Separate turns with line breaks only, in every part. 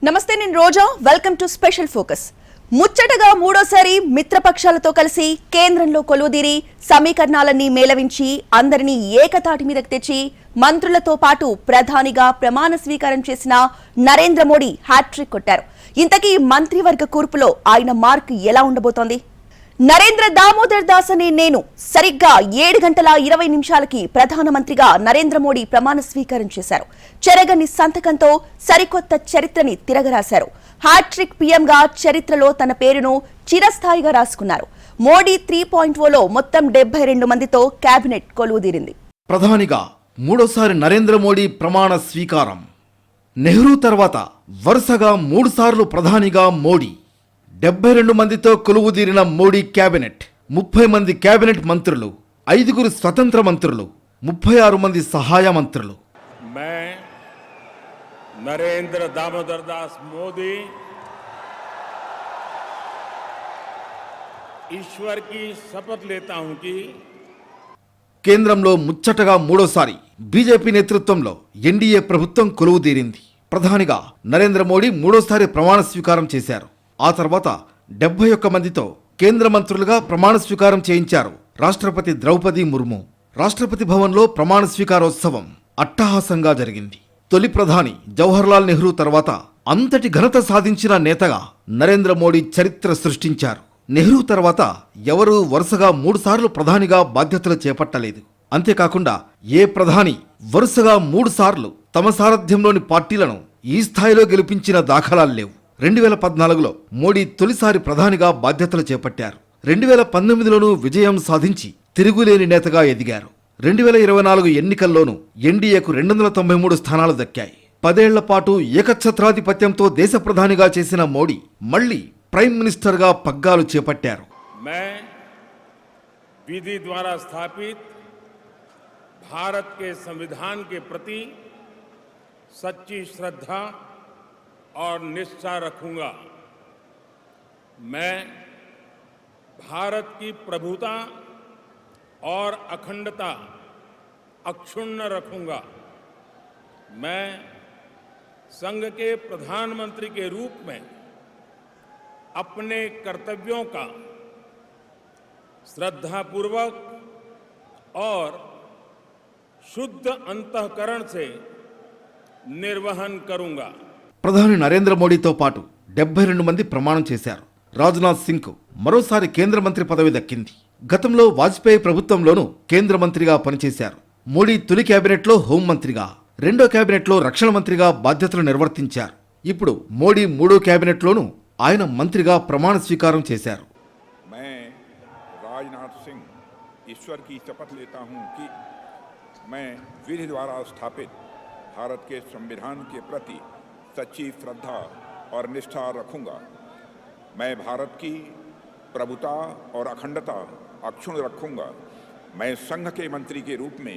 నమస్తే, నేను Roja. Welcome to special focus. ముచ్చటగా మూడోసారి మిత్రపక్షాలతో కలిసి కేంద్రంలో కొలువుదీరి సమీకరణాలన్నీ మేళవించి అందరినీ ఏకతాటి మీదకు తెచ్చి మంత్రులతో పాటు ప్రధానిగా ప్రమాణ స్వీకారం చేసిన నరేంద్ర మోడీ హ్యాట్రిక్ కొట్టారు. ఇంతకీ మంత్రివర్గ కూర్పులో ఆయన మార్క్ ఎలా ఉండబోతోంది? నరేంద్ర దామోదర్ దాస్ అనే నేను సరిగ్గా 7:20 ప్రధానమంత్రిగా నరేంద్ర మోడీ ప్రమాణ స్వీకారం చేశారు. చెరగని సంతకంతో సరికొత్త చరిత్రని తిరగరాశారు. హ్యాట్రిక్ పీఎంగా చరిత్రలో తన పేరును చిరస్థాయిగా రాసుకున్నారు. మోడీ 3.0లో మొత్తం 72 మందితో కేబినెట్ కొలువుదీరింది.
ప్రధానిగా మూడోసారి నరేంద్ర మోడీ ప్రమాణ స్వీకారం. నెహ్రూ తర్వాత వరుసగా 3 సార్లు ప్రధానిగా మోడీ. 72 మందితో కొలువుదీరిన మోడీ కేబినెట్. 30 మంది కేబినెట్ మంత్రులు, 5 స్వతంత్ర మంత్రులు, 36 మంది సహాయ మంత్రులు.
नरेंद्र दामोदर दास मोदी ईश्वर की शपथ लेता हूं कि
కేంద్రంలో ముచ్చటగా మూడోసారి బీజేపీ నేతృత్వంలో ఎన్డీఏ ప్రభుత్వం కొలువుదీరింది. ప్రధానిగా నరేంద్ర మోడీ మూడోసారి ప్రమాణ స్వీకారం చేశారు. ఆ తర్వాత 71 మందితో కేంద్ర మంత్రులుగా ప్రమాణ స్వీకారం చేయించారు రాష్ట్రపతి ద్రౌపది ముర్ము. రాష్ట్రపతి భవన్లో ప్రమాణ స్వీకారోత్సవం అట్టహాసంగా జరిగింది. తొలి ప్రధాని జవహర్లాల్ నెహ్రూ తర్వాత అంతటి ఘనత సాధించిన నేతగా నరేంద్ర మోడీ చరిత్ర సృష్టించారు. నెహ్రూ తర్వాత ఎవరూ వరుసగా 3 సార్లు ప్రధానిగా బాధ్యతలు చేపట్టలేదు. అంతేకాకుండా ఏ ప్రధాని వరుసగా 3 సార్లు తమ సారథ్యంలోని పార్టీలను ఈ స్థాయిలో గెలిపించిన దాఖలాలు లేవు. 2014లో మోడీ తొలిసారి ప్రధానిగా బాధ్యతలు చేపట్టారు. 2019లోనూ విజయం సాధించి తిరుగులేని నేతగా ఎదిగారు. 2024 ఎన్నికల్లోనూ ఎన్డీఏకు 293 స్థానాలు దక్కాయి. 10 ఏళ్ల పాటు ఏకఛత్రాధిపత్యంతో దేశ ప్రధానిగా చేసిన మోడీ మళ్లీ ప్రైమ్ మినిస్టర్గా పగ్గాలు చేపట్టారు.
मैं विधि द्वारा स्थापित भारत के संविधान के प्रति सच्ची श्रद्धा और निष्ठा रखूंगा. मैं भारत की प्रभुता और अखंडता अक्षुण्ण रखूंगा. मैं संघ के प्रधानमंत्री के रूप में अपने कर्तव्यों का श्रद्धापूर्वक और शुद्ध अंतःकरण से निर्वहन करूंगा.
ప్రధాని నరేంద్ర మోడీతో పాటు 72 మంది ప్రమాణం చేశారు. రాజ్నాథ్ సింగ్కు మరోసారి కేంద్ర మంత్రి పదవి దక్కింది. గతంలో వాజ్పేయి ప్రభుత్వంలోనూ కేంద్ర మంత్రిగా పనిచేశారు. మోడీ తొలి కేబినెట్లో హోంమంత్రిగా, రెండో కేబినెట్లో రక్షణ మంత్రిగా బాధ్యతలు నిర్వర్తించారు. ఇప్పుడు మోడీ 3వ కేబినెట్లోనూ ఆయన మంత్రిగా ప్రమాణ స్వీకారం చేశారు.
मैं राजनाथ सिंह ईश्वर की शपथ लेता हूं कि मैं विधि द्वारा स्थापित भारत के संविधान के प्रति सच्ची श्रद्धा और निष्ठा रखूंगा. मैं भारत की प्रभुता और अखंडता अक्षुण्ण रखूंगा. मैं संघ के मंत्री के रूप में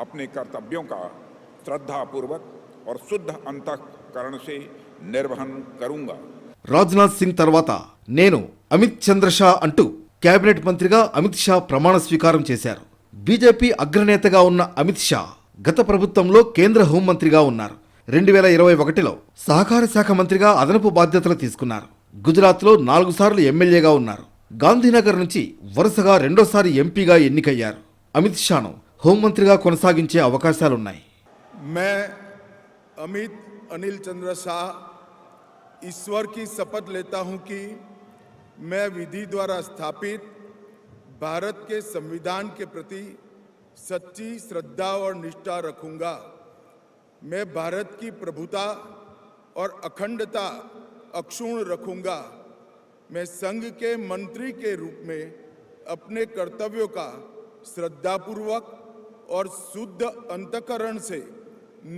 अपने कर्तव्यों का श्रद्धापूर्वक और शुद्ध अंतःकरण से निर्वहन करूंगा.
రాజ్నాథ్ సింగ్ తర్వాత నేను అమిత్ చంద్ర షా అంటూ కేబినెట్ మంత్రిగా అమిత్ షా ప్రమాణ స్వీకారం చేశారు. బీజేపీ అగ్రనేతగా ఉన్న అమిత్ షా గత ప్రభుత్వంలో కేంద్ర హోంమంత్రిగా ఉన్నారు. 2021లో సహకార శాఖ మంత్రిగా అదనపు బాధ్యతలు తీసుకున్నారు. గుజరాత్లో 4 సార్లు ఎమ్మెల్యేగా ఉన్నారు. గాంధీనగర్ నుంచి వరుసగా రెండోసారి ఎంపీగా ఎన్నికయ్యారు. అమిత్ షాను హోంమంత్రిగా కొనసాగించే అవకాశాలున్నాయి.
मैं अमित अनिल चंद्र शाह ईश्वर की शपथ लेता हूं कि मैं विधि द्वारा स्थापित भारत के संविधान के प्रति सच्ची श्रद्धा और निष्ठा रखूंगा. मैं भारत की प्रभुता और अखंडता अक्षुण्ण रखूंगा. मैं संघ के मंत्री के रूप में अपने कर्तव्यों का श्रद्धापूर्वक और शुद्ध अंतःकरण से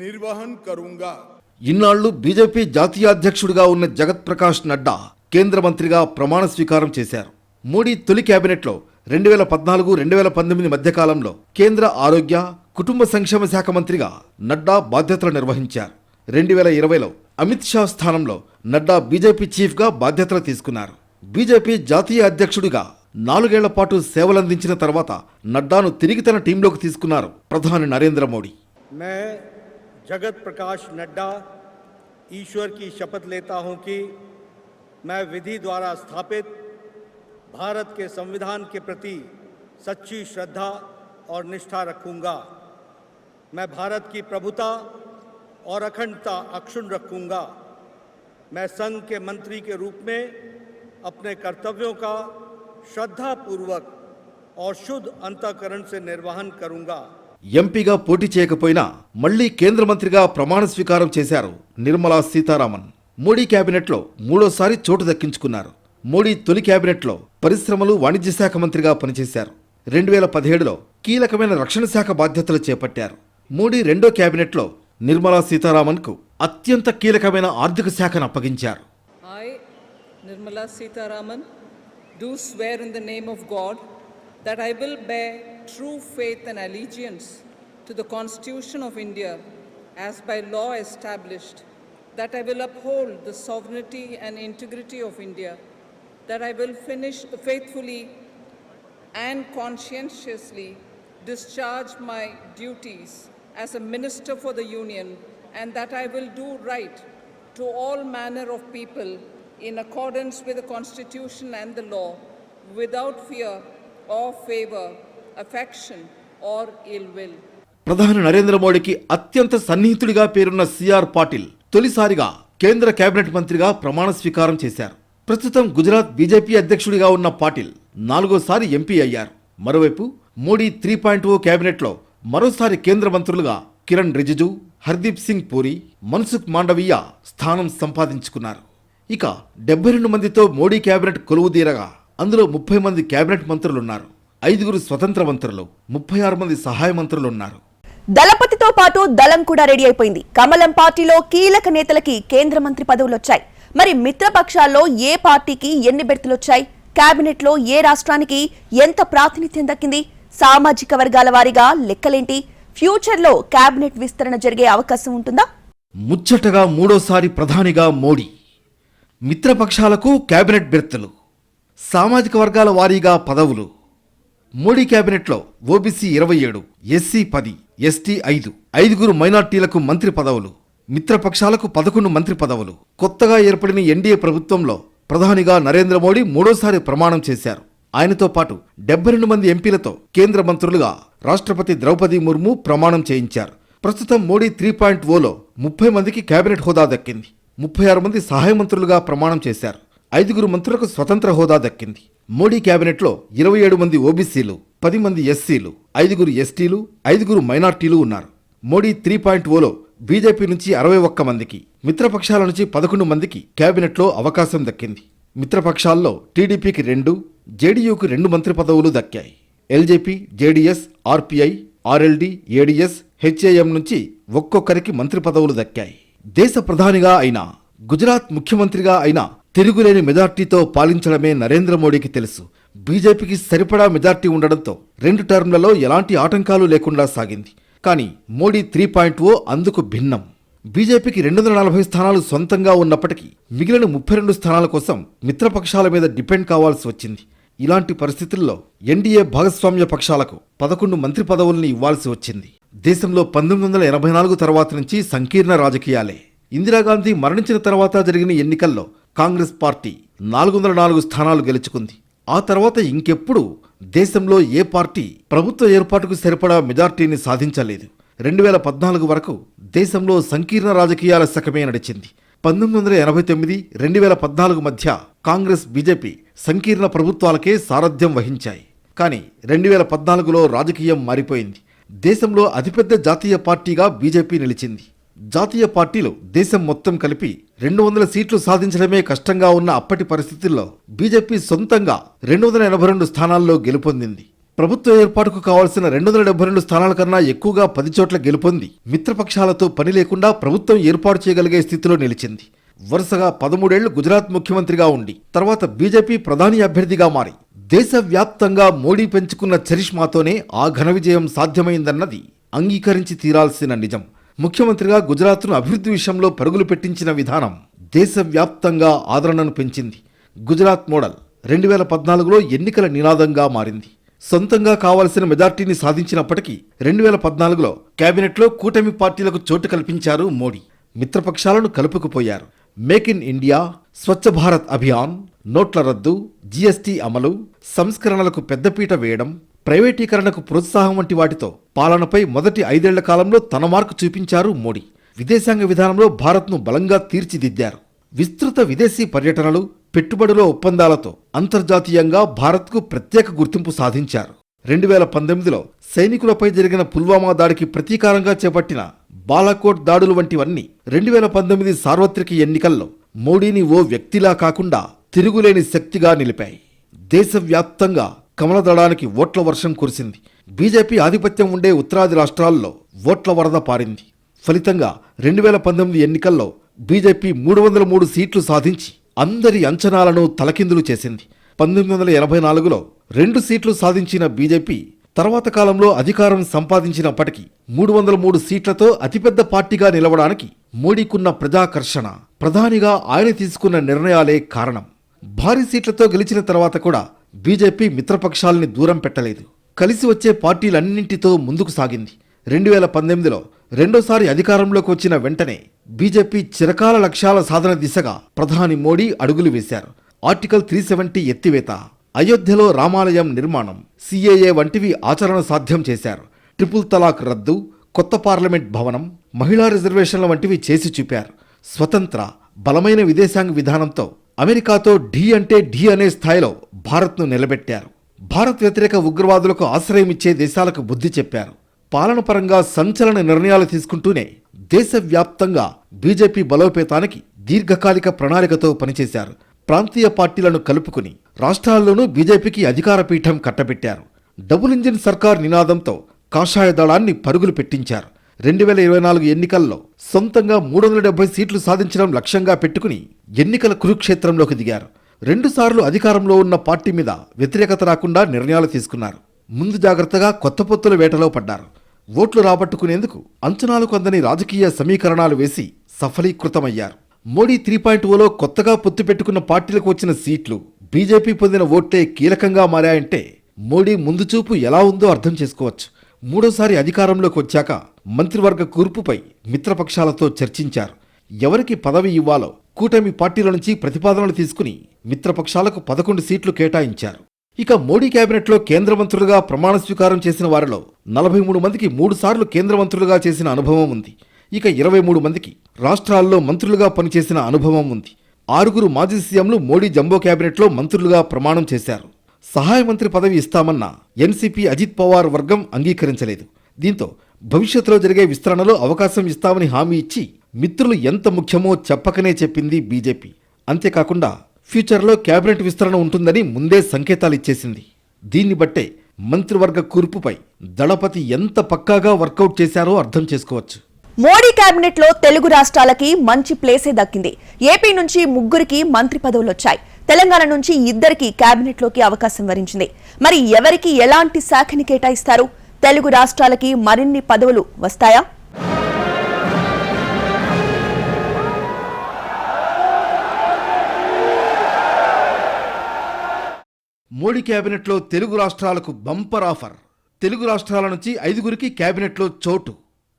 निर्वहन करूंगा.
ఇన్నాళ్లు బీజేపీ జాతీయ అధ్యక్షుడిగా ఉన్న జగత్ ప్రకాష్ నడ్డా కేంద్ర మంత్రిగా ప్రమాణ స్వీకారం చేశారు. మోడీ తొలి కేబినెట్లో 2014-2019 మధ్యకాలంలో కేంద్ర ఆరోగ్య కుటుంబ సంక్షేమ శాఖ మంత్రిగా నడ్డా బాధ్యతలు నిర్వహించారు. 2020లో అమిత్ షా స్థానంలో నడ్డా బీజేపీ చీఫ్గా బాధ్యతలు తీసుకున్నారు. బీజేపీ జాతీయ అధ్యక్షుడిగా 4 ఏళ్ల పాటు సేవలందించిన తర్వాత నడ్డాను తిరిగి తన టీంలోకి తీసుకున్నారు ప్రధాని నరేంద్ర మోడీ.
मैं जगत प्रकाश नड्डा ईश्वर की शपथ लेता हूं कि मैं विधि द्वारा स्थापित भारत के संविधान के प्रति सच्ची श्रद्धा और निष्ठा रखूंगा। मैं भारत की प्रभुता और अखंडता अक्षुण्ण रखूंगा। मैं संघ के मंत्री के रूप में अपने कर्तव्यों का श्रद्धापूर्वक और शुद्ध अंतःकरण से निर्वहन करूंगा।
ఎంపీగా పోటీ చేయకపోయినా మళ్లీ కేంద్ర మంత్రిగా ప్రమాణ స్వీకారం చేశారు నిర్మలా సీతారామన్. మోడీ కేబినెట్లో మూడోసారి చోటు దక్కించుకున్నారు. మోడీ తొలి కేబినెట్లో పరిశ్రమలు వాణిజ్య శాఖ మంత్రిగా పనిచేశారు. 2017లో కీలకమైన రక్షణ శాఖ బాధ్యతలు చేపట్టారు. మోడీ రెండో కేబినెట్లో నిర్మలా సీతారామన్కు అత్యంత కీలకమైన ఆర్థిక శాఖను అప్పగించారు.
I, Nirmala Sitharaman, do swear in the name of God that I will bear true faith and allegiance to the Constitution of India as by law established, that I will uphold the sovereignty and integrity of India, that I will faithfully and conscientiously discharge my duties as a minister for the Union, and that I will do right to all manner of people in accordance with the Constitution and the law, without fear or favor, affection or ill will.
ప్రధాని నరేంద్ర మోడీకి అత్యంత సన్నిహితుడిగా పేరున్న CR Patil తొలిసారిగా కేంద్ర cabinet మంత్రిగా ప్రమాణ స్వీకారం చేశారు. ప్రస్తుతం గుజరాత్ బీజేపీ అధ్యక్షుడిగా ఉన్న పాటిల్ 4వసారి ఎంపీ అయ్యారు. మరోవైపు మోడీ 3.0 కేబినెట్లో మరోసారి కేంద్ర మంత్రులుగా కిరణ్ రిజిజు, హర్దీప్ సింగ్ పూరి, మన్సుఖ్ మాండవీయ స్థానం సంపాదించుకున్నారు. ఇక 72 మందితో మోడీ కేబినెట్ కొలువుదీరగా అందులో 30 మంది కేబినెట్ మంత్రులున్నారు. 5 స్వతంత్ర మంత్రులు, 36 మంది సహాయ మంత్రులున్నారు.
దళపతితో పాటు దళం కూడా రెడీ అయిపోయింది. కమలం పార్టీలో కీలక నేతలకి కేంద్ర మంత్రి పదవులు వచ్చాయి. మరి మిత్రపక్షాల్లో ఏ పార్టీకి ఎన్ని బెర్తులు వచ్చాయి? కేబినెట్ లో ఏ రాష్ట్రానికి ఎంత ప్రాతినిధ్యం దక్కింది? సామాజిక వర్గాల వారీగా లెక్కలేంటి? ఫ్యూచర్ లో కేబినెట్ విస్తరణ జరిగే అవకాశం ఉంటుందా?
ముచ్చటగా మూడోసారి ప్రధానిగా మోడీ. మిత్రపక్షాలకు కేబినెట్ బెర్తులు, సామాజిక వర్గాల వారీగా పదవులు. మోడీ కేబినెట్లో ఓబీసీ 27, ఎస్సీ 10, ఎస్టీ 5, 5 మైనార్టీలకు మంత్రి పదవులు. మిత్రపక్షాలకు 11 మంత్రి పదవులు. కొత్తగా ఏర్పడిన ఎన్డీఏ ప్రభుత్వంలో ప్రధానిగా నరేంద్ర మోడీ మూడోసారి ప్రమాణం చేశారు. ఆయనతో పాటు 72 మంది ఎంపీలతో కేంద్ర మంత్రులుగా రాష్ట్రపతి ద్రౌపది ముర్ము ప్రమాణం చేయించారు. ప్రస్తుతం మోడీ 3.0లో 30 మందికి కేబినెట్ హోదా దక్కింది. 36 మంది సహాయ మంత్రులుగా ప్రమాణం చేశారు. 5 మంత్రులకు స్వతంత్ర హోదా దక్కింది. మోడీ కేబినెట్లో 27 మంది ఓబీసీలు, 10 మంది ఎస్సీలు, 5 ఎస్టీలు, 5 మైనార్టీలు ఉన్నారు. మోడీ 3.0లో బీజేపీ నుంచి 61 మందికి, మిత్రపక్షాల నుంచి 11 మందికి కేబినెట్లో అవకాశం దక్కింది. మిత్రపక్షాల్లో టీడీపీకి 2, జేడీయూకు 2 మంత్రి పదవులు దక్కాయి. LJP, JDS, RPI, RLD, ADS, HAM నుంచి ఒక్కొక్కరికి మంత్రి పదవులు దక్కాయి. దేశ ప్రధానిగా అయినా, గుజరాత్ ముఖ్యమంత్రిగా అయినా తిరుగులేని మెజార్టీతో పాలించడమే నరేంద్ర మోడీకి తెలుసు. బీజేపీకి సరిపడా మెజార్టీ ఉండడంతో 2 టర్మ్లలో ఎలాంటి ఆటంకాలు లేకుండా సాగింది. కానీ మోడీ 3.0 అందుకు భిన్నం. బీజేపీకి 240 స్థానాలు సొంతంగా ఉన్నప్పటికీ మిగిలిన 32 స్థానాల కోసం మిత్రపక్షాల మీద డిపెండ్ కావాల్సి వచ్చింది. ఇలాంటి పరిస్థితుల్లో ఎన్డీఏ భాగస్వామ్య పక్షాలకు 11 మంత్రి పదవుల్ని ఇవ్వాల్సి వచ్చింది. దేశంలో 1984 తర్వాత నుంచి సంకీర్ణ రాజకీయాలే. ఇందిరాగాంధీ మరణించిన తర్వాత జరిగిన ఎన్నికల్లో కాంగ్రెస్ పార్టీ 404 స్థానాలు గెలుచుకుంది. ఆ తర్వాత ఇంకెప్పుడు దేశంలో ఏ పార్టీ ప్రభుత్వ ఏర్పాటుకు సరిపడా మెజార్టీని సాధించలేదు. 2014 వరకు దేశంలో సంకీర్ణ రాజకీయాల శకమే నడిచింది. 1989, 2014 మధ్య కాంగ్రెస్, బీజేపీ సంకీర్ణ ప్రభుత్వాలకే సారథ్యం వహించాయి. కానీ 2014లో రాజకీయం మారిపోయింది. దేశంలో అతిపెద్ద జాతీయ పార్టీగా బీజేపీ నిలిచింది. జాతీయ పార్టీలు దేశం మొత్తం కలిపి 200 సీట్లు సాధించడమే కష్టంగా ఉన్న అప్పటి పరిస్థితుల్లో బీజేపీ సొంతంగా 282 స్థానాల్లో గెలుపొందింది. ప్రభుత్వ ఏర్పాటుకు కావాల్సిన 272 స్థానాల కన్నా ఎక్కువగా 10 చోట్ల గెలుపొంది మిత్రపక్షాలతో పని లేకుండా ప్రభుత్వం ఏర్పాటు చేయగలిగే స్థితిలో నిలిచింది. వరుసగా 13 ఏళ్లు గుజరాత్ ముఖ్యమంత్రిగా ఉండి తర్వాత బీజేపీ ప్రధాని అభ్యర్థిగా మారి దేశవ్యాప్తంగా మోడీ పెంచుకున్న చరిష్మాతోనే ఆ ఘన విజయం సాధ్యమైందన్నది అంగీకరించి తీరాల్సిన నిజం. ముఖ్యమంత్రిగా గుజరాత్ను అభివృద్ధి విషయంలో పరుగులు పెట్టించిన విధానం దేశవ్యాప్తంగా ఆదరణను పెంచింది. గుజరాత్ మోడల్ 2014లో ఎన్నికల నినాదంగా మారింది. సొంతంగా కావాల్సిన మెజార్టీని సాధించినప్పటికీ 2014లో కేబినెట్లో కూటమి పార్టీలకు చోటు కల్పించారు Modi. మిత్రపక్షాలను కలుపుకుపోయారు. Make in India, Swachh Bharat Abhiyan, నోట్ల రద్దు, జీఎస్టీ అమలు, సంస్కరణలకు పెద్దపీట వేయడం, ప్రైవేటీకరణకు ప్రోత్సాహం వంటి వాటితో పాలనపై మొదటి 5 ఏళ్ల కాలంలో తన మార్కు చూపించారు మోడీ. విదేశాంగ విధానంలో భారత్ను బలంగా తీర్చిదిద్దారు. విస్తృత విదేశీ పర్యటనలు, పెట్టుబడుల ఒప్పందాలతో అంతర్జాతీయంగా భారత్కు ప్రత్యేక గుర్తింపు సాధించారు. 2019లో సైనికులపై జరిగిన పుల్వామా దాడికి ప్రతీకారంగా చేపట్టిన బాలాకోట్ దాడులు వంటివన్నీ 2019 సార్వత్రిక ఎన్నికల్లో మోడీని ఓ వ్యక్తిలా కాకుండా తిరుగులేని శక్తిగా నిలిపాయి. దేశవ్యాప్తంగా కమలదళానికి ఓట్ల వర్షం కురిసింది. బీజేపీ ఆధిపత్యం ఉండే ఉత్తరాది రాష్ట్రాల్లో ఓట్ల వరద పారింది. ఫలితంగా 2019 ఎన్నికల్లో బీజేపీ 303 సీట్లు సాధించి అందరి అంచనాలను తలకిందులు చేసింది. 1984లో 2 సీట్లు సాధించిన బీజేపీ తర్వాత కాలంలో అధికారం సంపాదించినప్పటికీ 303 సీట్లతో అతిపెద్ద పార్టీగా నిలవడానికి మోడీకున్న ప్రజాకర్షణ, ప్రధానిగా ఆయన తీసుకున్న నిర్ణయాలే కారణం. భారీ సీట్లతో గెలిచిన తర్వాత కూడా బీజేపీ మిత్రపక్షాల్ని దూరం పెట్టలేదు. కలిసి వచ్చే పార్టీలన్నింటితో ముందుకు సాగింది. 2018లో రెండోసారి అధికారంలోకి వచ్చిన వెంటనే బీజేపీ చిరకాల లక్ష్యాల సాధన దిశగా ప్రధాని మోడీ అడుగులు వేశారు. ఆర్టికల్ 370 ఎత్తివేత, అయోధ్యలో రామాలయం నిర్మాణం, సిఏఏ వంటివి ఆచరణ సాధ్యం చేశారు. ట్రిపుల్ తలాక్ రద్దు, కొత్త పార్లమెంట్ భవనం, మహిళా రిజర్వేషన్ల వంటివి చేసి చూపారు. స్వతంత్ర బలమైన విదేశాంగ విధానంతో అమెరికాతో ఢీ అంటే ఢీ అనే స్థాయిలో భారత్ను నిలబెట్టారు. భారత్ వ్యతిరేక ఉగ్రవాదులకు ఆశ్రయమిచ్చే దేశాలకు బుద్ధి చెప్పారు. పాలన పరంగా సంచలన నిర్ణయాలు తీసుకుంటూనే దేశవ్యాప్తంగా బీజేపీ బలోపేతానికి దీర్ఘకాలిక ప్రణాళికతో పనిచేశారు. ప్రాంతీయ పార్టీలను కలుపుకుని రాష్ట్రాల్లోనూ బీజేపీకి అధికార పీఠం కట్టబెట్టారు. డబుల్ ఇంజిన్ సర్కార్ నినాదంతో కాషాయ దళాన్ని పరుగులు పెట్టించారు. 2024 ఎన్నికల్లో సొంతంగా 370 సీట్లు సాధించడం లక్ష్యంగా పెట్టుకుని ఎన్నికల కురుక్షేత్రంలోకి దిగారు. 2 సార్లు అధికారంలో ఉన్న పార్టీ మీద వ్యతిరేకత రాకుండా నిర్ణయాలు తీసుకున్నారు. ముందు జాగ్రత్తగా కొత్త పొత్తుల వేటలో పడ్డారు. ఓట్లు రాబట్టుకునేందుకు అంచనాలకు అందని రాజకీయ సమీకరణాలు వేసి సఫలీకృతమయ్యారు. మోడీ 3.0లో కొత్తగా పొత్తు పెట్టుకున్న పార్టీలకు వచ్చిన సీట్లు, బీజేపీ పొందిన ఓట్లే కీలకంగా మారాయంటే మోడీ ముందు చూపు ఎలా ఉందో అర్థం చేసుకోవచ్చు. మూడోసారి అధికారంలోకి వచ్చాక మంత్రివర్గ కూర్పుపై మిత్రపక్షాలతో చర్చించారు. ఎవరికి పదవి ఇవ్వాలో కూటమి పార్టీల నుంచి ప్రతిపాదనలు తీసుకుని మిత్రపక్షాలకు 11 సీట్లు కేటాయించారు. ఇక మోడీ కేబినెట్లో కేంద్ర మంత్రులుగా ప్రమాణ స్వీకారం చేసిన వారిలో 43 మందికి 3 సార్లు కేంద్ర మంత్రులుగా చేసిన అనుభవం ఉంది. ఇక 23 మందికి రాష్ట్రాల్లో మంత్రులుగా పనిచేసిన అనుభవం ఉంది. 6 మాజీ సీఎంలు మోడీ జంబో కేబినెట్లో మంత్రులుగా ప్రమాణం చేశారు. సహాయ మంత్రి పదవి ఇస్తామన్న ఎన్సీపీ అజిత్ పవార్ వర్గం అంగీకరించలేదు. దీంతో భవిష్యత్తులో జరిగే విస్తరణలో అవకాశం ఇస్తామని హామీ ఇచ్చి మిత్రులు ఎంత ముఖ్యమో చెప్పకనే చెప్పింది బీజేపీ. అంతేకాకుండా ఫ్యూచర్లో కేబినెట్ విస్తరణ ఉంటుందని ముందే సంకేతాలిచ్చేసింది. దీన్ని బట్టే మంత్రివర్గ కూర్పుపై దళపతి ఎంత పక్కాగా వర్కౌట్ చేశారో అర్థం చేసుకోవచ్చు.
మోడీ కేబినెట్ లో తెలుగు రాష్ట్రాలకి మంచి ప్లేసే దక్కింది. ఏపీ నుంచి 3కి మంత్రి పదవులు వచ్చాయి. తెలంగాణ నుంచి 2కి కేబినెట్ లోకి అవకాశం వరించింది. మరి ఎవరికి ఎలాంటి శాఖని కేటాయిస్తారు? తెలుగు రాష్ట్రాలకి మరిన్ని పదవులు వస్తాయా?
మోడీ కేబినెట్లో తెలుగు రాష్ట్రాలకు బంపర్ ఆఫర్. తెలుగు రాష్ట్రాల నుంచి 5గురికి కేబినెట్లో చోటు.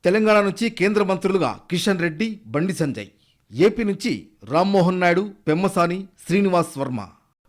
తెలంగాణ నుంచి కేంద్ర మంత్రులుగా కిషన్ రెడ్డి, బండి సంజయ్. ఏపీ నుంచి రామ్మోహన్ నాయుడు, పెమ్మసాని, శ్రీనివాస్ వర్మ.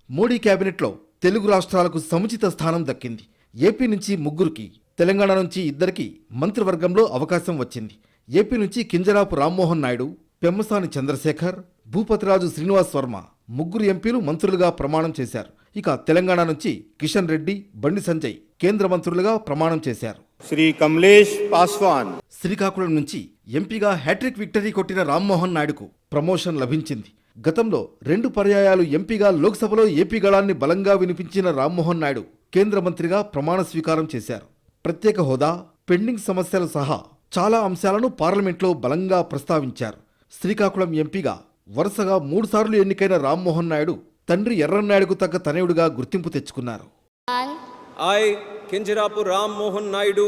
మోడీ కేబినెట్లో తెలుగు రాష్ట్రాలకు సముచిత స్థానం దక్కింది. ఏపీ నుంచి 3కి, తెలంగాణ నుంచి 2కి మంత్రివర్గంలో అవకాశం వచ్చింది. ఏపీ నుంచి కింజరాపు రామ్మోహన్ నాయుడు, పెమ్మసాని చంద్రశేఖర్, భూపతిరాజు శ్రీనివాస్ వర్మ 3 ఎంపీలు మంత్రులుగా ప్రమాణం చేశారు. ఇక తెలంగాణ నుంచి కిషన్ రెడ్డి, బండి సంజయ్ కేంద్ర మంత్రులుగా ప్రమాణం చేశారు.
శ్రీ కమలేష్ పాస్వాన్.
శ్రీకాకుళం నుంచి ఎంపీగా హ్యాట్రిక్ విక్టరీ కొట్టిన రామ్మోహన్ నాయుడుకు ప్రమోషన్ లభించింది. గతంలో 2 పర్యాయాలు ఎంపీగా లోక్సభలో ఏపీ గళాన్ని బలంగా వినిపించిన రామ్మోహన్ నాయుడు కేంద్ర మంత్రిగా ప్రమాణ స్వీకారం చేశారు. ప్రత్యేక హోదా, పెండింగ్ సమస్యలు సహా చాలా అంశాలను పార్లమెంట్లో బలంగా ప్రస్తావించారు. శ్రీకాకుళం ఎంపీగా వరుసగా 3 సార్లు ఎన్నికైన రామ్మోహన్ నాయుడు తండ్రి ఎర్రన్నాయుడుకు తగ్గ తనయుడుగా గుర్తింపు తెచ్చుకున్నారు.
I, Kinjirapu Ram Mohan Naidu,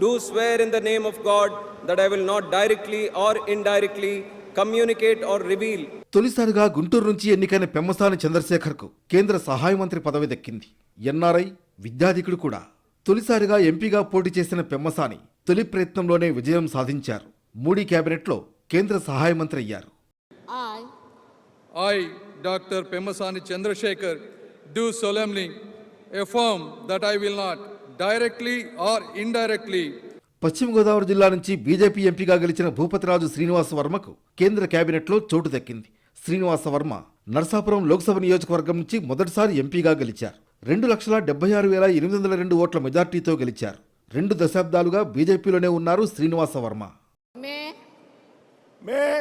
do swear in the name of God that I will not directly or indirectly communicate or reveal.
తొలిసారిగా గుంటూరు నుంచి ఎన్నికైన పెమ్మసాని చంద్రశేఖర్కు కేంద్ర సహాయ మంత్రి పదవి దక్కింది. ఎన్ఆర్ఐ, విద్యాధికుడు కూడా. తొలిసారిగా ఎంపీగా పోటీ చేసిన పెమ్మసాని తొలి ప్రయత్నంలోనే విజయం సాధించారు. మోడీ కేబినెట్లో కేంద్ర సహాయ మంత్రి అయ్యారు.
I, Dr. Pemasani Chandrasekhar, do solemnly affirm that I will not directly or indirectly
పశ్చిమ గోదావరి జిల్లా నుంచి బీజేపీ ఎంపీగా గెలిచిన భూపతిరాజు శ్రీనివాస వర్మకు కేంద్ర కేబినెట్లో చోటు దక్కింది. శ్రీనివాస వర్మ నర్సాపురం లోక్సభ నియోజకవర్గం నుంచి మొదటిసారి ఎంపీగా గెలిచారు. 2,76,802 ఓట్ల మెజార్టీతో గెలిచారు. 2 దశాబ్దాలుగా బీజేపీలోనే ఉన్నారు శ్రీనివాస వర్మ.
मैं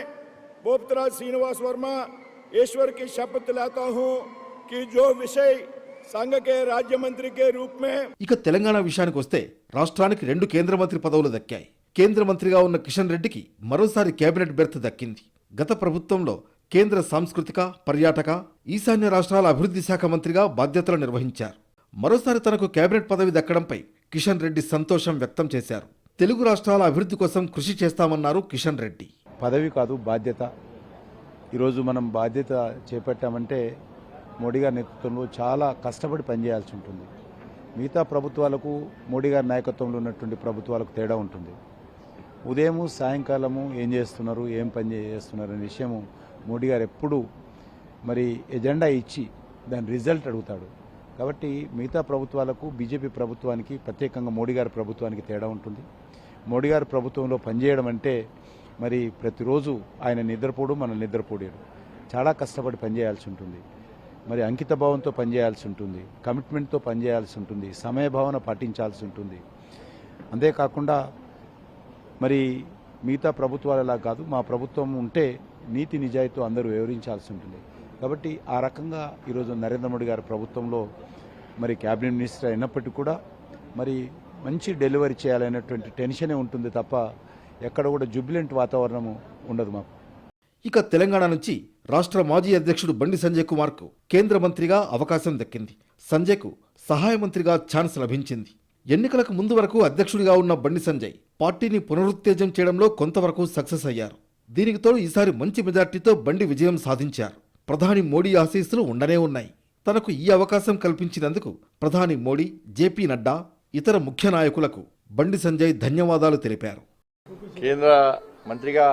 भूपतराज श्रीनिवास वर्मा ईश्वर की शपथ लेता हूं कि जो विषय संघ के राज्य मंत्री के रूप में
ఇక తెలంగాణ విషయానికి వస్తే రాష్ట్రానికి 2 కేంద్ర మంత్రి పదవులు దక్కాయి. కేంద్ర మంత్రిగా ఉన్న కిషన్ రెడ్డికి మరోసారి కేబినెట్ బెర్త్ దక్కింది. గత ప్రభుత్వంలో కేంద్ర సాంస్కృతిక, పర్యాటక, ఈశాన్య రాష్ట్రాల అభివృద్ధి శాఖ మంత్రిగా బాధ్యతలు నిర్వహించారు. మరోసారి తనకు కేబినెట్ పదవి దక్కడంపై కిషన్ రెడ్డి సంతోషం వ్యక్తం చేశారు. తెలుగు రాష్ట్రాల అభివృద్ధి కోసం కృషి చేస్తామన్నారు కిషన్ రెడ్డి.
పదవి కాదు, బాధ్యత. ఈరోజు మనం బాధ్యత చేపట్టామంటే మోడీ గారి నేతృత్వంలో చాలా కష్టపడి పనిచేయాల్సి ఉంటుంది. మిగతా ప్రభుత్వాలకు మోడీ గారి నాయకత్వంలో ఉన్నటువంటి ప్రభుత్వాలకు తేడా ఉంటుంది. ఉదయము సాయంకాలము ఏం చేస్తున్నారు, ఏం పని చేస్తున్నారు అనే విషయము మోడీ గారు ఎప్పుడూ మరి ఎజెండా ఇచ్చి దాని రిజల్ట్ అడుగుతాడు. కాబట్టి మిగతా ప్రభుత్వాలకు బీజేపీ ప్రభుత్వానికి, ప్రత్యేకంగా మోడీ గారి ప్రభుత్వానికి తేడా ఉంటుంది. మోడీ గారి ప్రభుత్వంలో పనిచేయడం అంటే మరి ప్రతిరోజు ఆయన నిద్రపోడు, మనం నిద్రపోయాడు. చాలా కష్టపడి పనిచేయాల్సి ఉంటుంది. మరి అంకిత భావంతో పనిచేయాల్సి ఉంటుంది, కమిట్మెంట్తో పనిచేయాల్సి ఉంటుంది, సమయభావన పాటించాల్సి ఉంటుంది. అంతేకాకుండా మరి మిగతా ప్రభుత్వాలలా కాదు, మా ప్రభుత్వం ఉంటే నీతి నిజాయితీతో అందరూ వివరించాల్సి ఉంటుంది. కాబట్టి ఆ రకంగా ఈరోజు నరేంద్ర మోడీ గారి ప్రభుత్వంలో మరి క్యాబినెట్ మినిస్టర్ అయినప్పటికీ కూడా మరి మంచి డెలివరీ చేయాలనేటువంటి టెన్షనే ఉంటుంది తప్ప ఎక్కడ కూడా జుబిలెంట్ వాతావరణము ఉండదు మాకు.
ఇక తెలంగాణ నుంచి రాష్ట్ర మాజీ అధ్యక్షుడు బండి సంజయ్ కుమార్కు కేంద్ర మంత్రిగా అవకాశం దక్కింది. సంజయ్కు సహాయ మంత్రిగా ఛాన్స్ లభించింది. ఎన్నికలకు ముందు వరకు అధ్యక్షుడిగా ఉన్న బండి సంజయ్ పార్టీని పునరుత్తేజం చేయడంలో కొంతవరకు సక్సెస్ అయ్యారు. దీనికి తోడు ఈసారి మంచి మెజార్టీతో బండి విజయం సాధించారు. ప్రధాని మోడీ ఆశీస్సులు ఉండనే ఉన్నాయి. తనకు ఈ అవకాశం కల్పించినందుకు ప్రధాని మోడీ, జేపీ నడ్డా, ఇతర ముఖ్య నాయకులకు బండి సంజయ్ ధన్యవాదాలు తెలిపారు.
కేంద్ర మంత్రిగా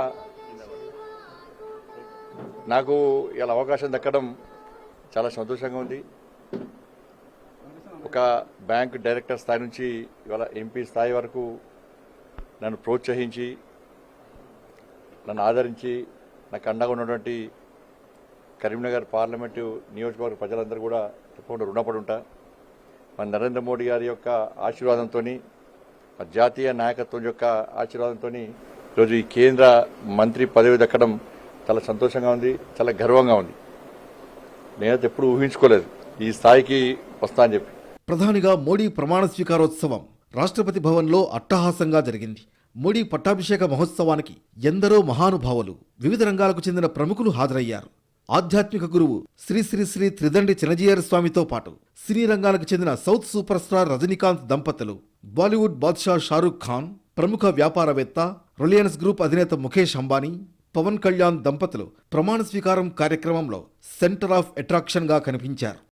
నాకు ఇలా అవకాశం దక్కడం చాలా సంతోషంగా ఉంది. ఒక బ్యాంక్ డైరెక్టర్ స్థాయి నుంచి ఇవాళ ఎంపీ స్థాయి వరకు నన్ను ప్రోత్సహించి, నన్ను ఆదరించి, నాకు అండగా ఉన్నటువంటి కరీంనగర్ పార్లమెంటు నియోజకవర్గ ప్రజలందరూ కూడా తప్పకుండా రుణపడి ఉంటా. మన నరేంద్ర మోడీ గారి యొక్క ఆశీర్వాదంతో, జాతీయ నాయకత్వం యొక్క ఆశీర్వాదంతో ఈరోజు ఈ కేంద్ర మంత్రి పదవి దక్కడం చాలా సంతోషంగా ఉంది, చాలా గర్వంగా ఉంది. నేనైతే ఎప్పుడు ఊహించుకోలేదు ఈ స్థాయికి వస్తా అని చెప్పి.
ప్రధానిగా మోడీ ప్రమాణ స్వీకారోత్సవం రాష్ట్రపతి భవన్లో అట్టహాసంగా జరిగింది. మోడీ పట్టాభిషేక మహోత్సవానికి ఎందరో మహానుభావులు, వివిధ రంగాలకు చెందిన ప్రముఖులు హాజరయ్యారు. ఆధ్యాత్మిక గురువు శ్రీ శ్రీ శ్రీ త్రిదండి చినజీయర స్వామితో పాటు సినీ రంగానికి చెందిన సౌత్ సూపర్ స్టార్ రజనీకాంత్ దంపతులు, బాలీవుడ్ బాద్షా షారూక్ ఖాన్, ప్రముఖ వ్యాపారవేత్త రిలయన్స్ గ్రూప్ అధినేత ముఖేష్ అంబానీ, పవన్ కళ్యాణ్ దంపతులు ప్రమాణ స్వీకారం కార్యక్రమంలో సెంటర్ ఆఫ్ అట్రాక్షన్గా కనిపించారు.